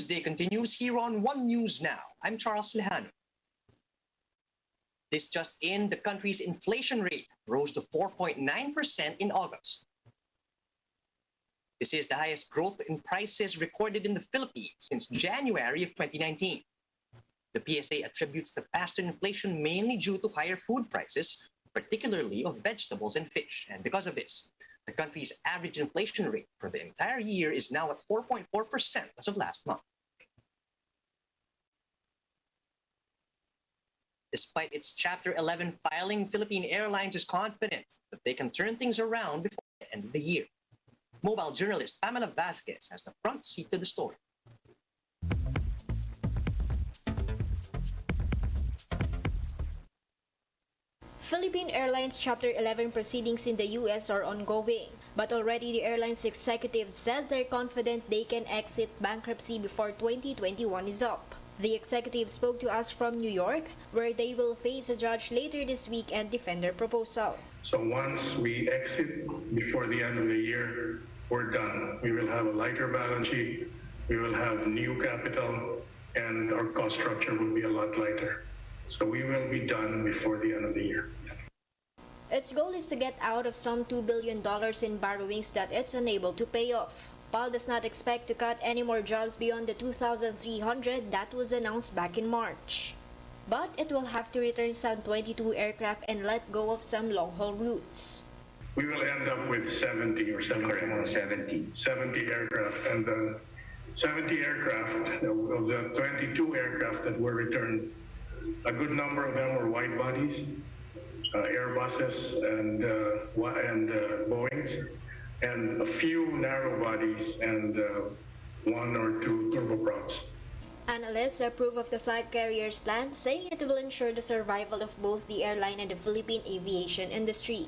Newsday continues here on One News Now. I'm Charles Lejano. This just in, the country's inflation rate rose to 4.9% in August. This is the highest growth in prices recorded in the Philippines since January of 2019. The PSA attributes the faster inflation mainly due to higher food prices, particularly of vegetables and fish. And because of this, the country's average inflation rate for the entire year is now at 4.4% as of last month. Despite its Chapter 11 filing, Philippine Airlines is confident that they can turn things around before the end of the year. Mobile journalist Pamela Vasquez has the front seat to the story. Philippine Airlines Chapter 11 proceedings in the U.S. are ongoing, but already the airline's executives said they're confident they can exit bankruptcy before 2021 is up. The executive spoke to us from New York, where they will face a judge later this week and defend their proposal. So once we exit before the end of the year, we're done. We will have a lighter balance sheet, we will have new capital, and our cost structure will be a lot lighter. So we will be done before the end of the year. Its goal is to get out of some $2 billion in borrowings that it's unable to pay off. PAL does not expect to cut any more jobs beyond the 2,300 that was announced back in March. But it will have to return some 22 aircraft and let go of some long-haul routes. We will end up with 70 or 70 aircraft, and 70 aircraft of the 22 aircraft that were returned, a good number of them were wide bodies, Airbuses and Boeings, and a few narrow bodies and one or two turboprops. Analysts approve of the flag carrier's plan, saying it will ensure the survival of both the airline and the Philippine aviation industry.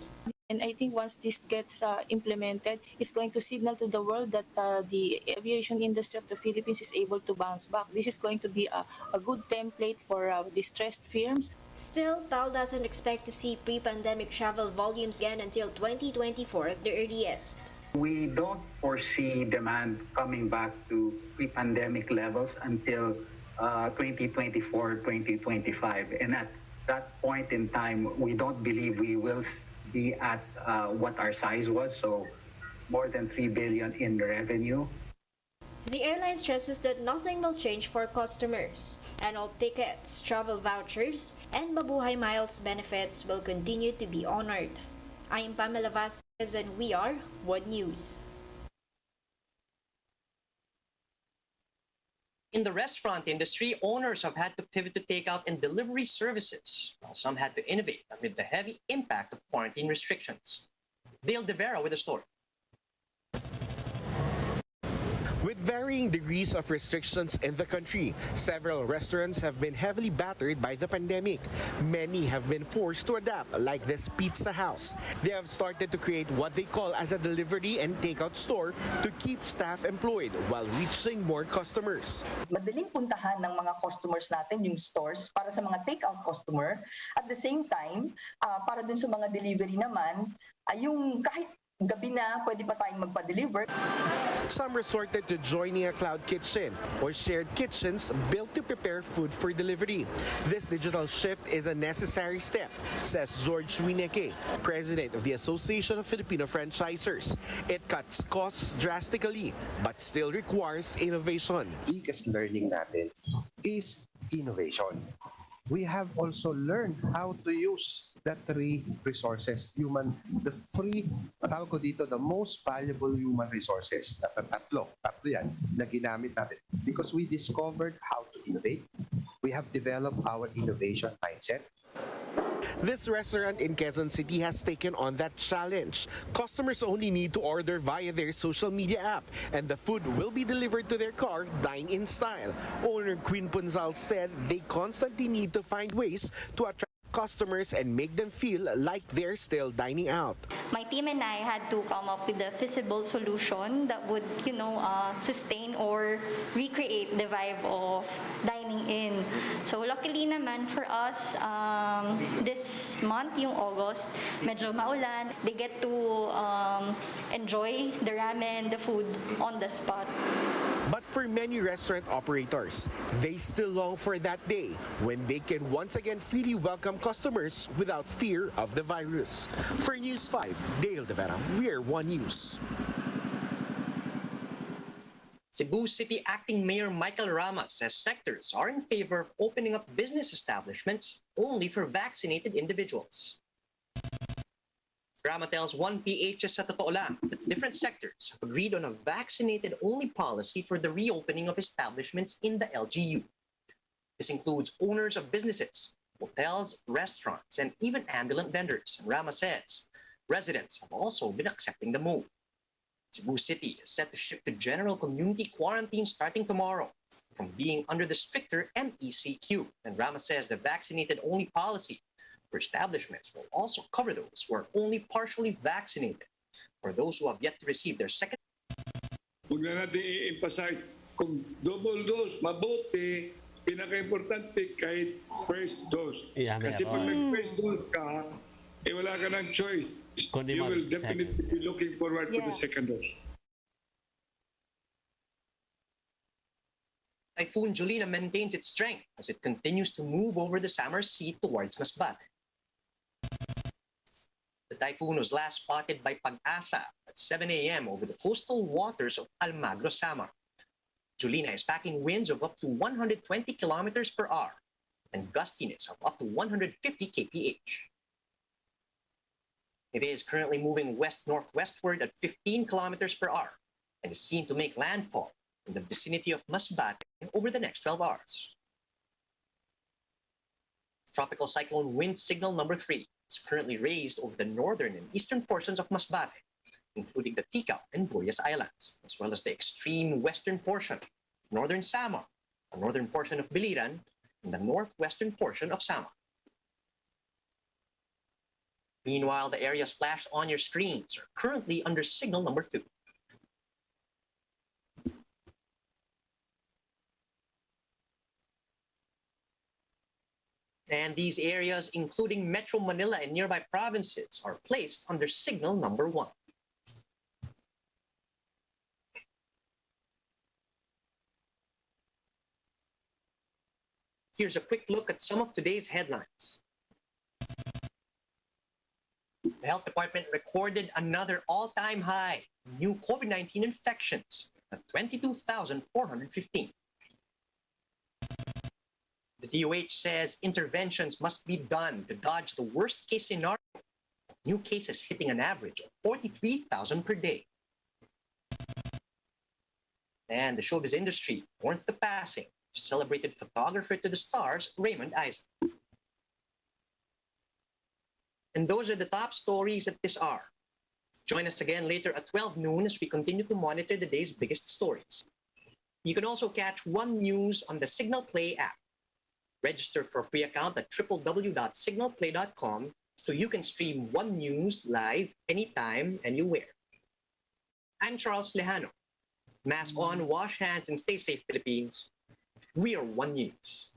And I think once this gets implemented, it's going to signal to the world that the aviation industry of the Philippines is able to bounce back. This is going to be a good template for distressed firms. Still, PAL doesn't expect to see pre-pandemic travel volumes again until 2024 at the earliest. We don't foresee demand coming back to pre-pandemic levels until 2024, 2025. And at that point in time, we don't believe we will be at what our size was, so more than 3 billion in revenue. The airline stresses that nothing will change for customers, and all tickets, travel vouchers, and Mabuhay Miles benefits will continue to be honored. I am Pamela Vasquez, and we are One News. In the restaurant industry, owners have had to pivot to takeout and delivery services, while some had to innovate amid the heavy impact of quarantine restrictions. Dale De Vera with a story. With varying degrees of restrictions in the country, several restaurants have been heavily battered by the pandemic. Many have been forced to adapt, like this pizza house. They have started to create what they call as a delivery and takeout store to keep staff employed while reaching more customers. Madaling puntahan ng mga customers natin yung stores para sa mga takeout customer. At the same time, para din sa mga delivery naman, yung kahit gabi na, pwede pa tayong magpa-deliver. Some resorted to joining a cloud kitchen or shared kitchens built to prepare food for delivery. This digital shift is a necessary step, says George Wineke, president of the Association of Filipino Franchisers. It cuts costs drastically, but still requires innovation. Biggest learning natin is innovation. We have also learned how to use the three resources, the most valuable human resources, tatlo yan na ginamit natin. Because we discovered how to innovate, we have developed our innovation mindset. This restaurant in Quezon City has taken on that challenge. Customers only need to order via their social media app, and the food will be delivered to their car, dine-in style. Owner Queen Punzal said they constantly need to find ways to attract customers and make them feel like they're still dining out. My team and I had to come up with a feasible solution that would, sustain or recreate the vibe of dining coming in. So luckily naman for us, this month, yung August, medyo maulan. They get to enjoy the ramen, the food on the spot. But for many restaurant operators, they still long for that day when they can once again freely welcome customers without fear of the virus. For News 5, Dale De Vera, we're One News. Cebu City Acting Mayor Michael Rama says sectors are in favor of opening up business establishments only for vaccinated individuals. Rama tells 1PH sa totoo lang that different sectors have agreed on a vaccinated-only policy for the reopening of establishments in the LGU. This includes owners of businesses, hotels, restaurants, and even ambulant vendors. And Rama says residents have also been accepting the move. Cebu City is set to shift to general community quarantine starting tomorrow from being under the stricter MECQ. And Rama says the vaccinated-only policy for establishments will also cover those who are only partially vaccinated or those who have yet to receive their second. Huwag na natin i-emphasize kung double dose, mabuti, pinaka-importante kahit first dose. Yeah, Kasi pag nag-first dose ka, wala ka ng choice. Kundi You will mag-second. definitely be looking forward to the second dose. Typhoon Julina maintains its strength as it continues to move over the Samar Sea towards Masbate. The typhoon was last spotted by Pag-asa at 7 a.m. over the coastal waters of Almagro, Samar. Julina is packing winds of up to 120 kilometers per hour and gustiness of up to 150 kph. It is currently moving west-northwestward at 15 kilometers per hour and is seen to make landfall in the vicinity of Masbate over the next 12 hours. Tropical cyclone wind signal number 3 is currently raised over the northern and eastern portions of Masbate, including the Ticao and Boyas Islands, as well as the extreme western portion of northern Samar, the northern portion of Biliran, and the northwestern portion of Samar. Meanwhile, the areas flashed on your screens are currently under signal number 2. And these areas, including Metro Manila and nearby provinces, are placed under signal number 1. Here's a quick look at some of today's headlines. The Health Department recorded another all-time high in new COVID-19 infections at 22,415. The DOH says interventions must be done to dodge the worst-case scenario, new cases hitting an average of 43,000 per day. And the showbiz industry mourns the passing of celebrated photographer to the stars, Raymond Isaac. And those are the top stories at this hour. Join us again later at 12 noon as we continue to monitor the day's biggest stories. You can also catch One News on the Signal Play app. Register for a free account at www.signalplay.com so you can stream One News live anytime, anywhere. I'm Charles Lejano. Mask on, wash hands, and stay safe, Philippines. We are One News.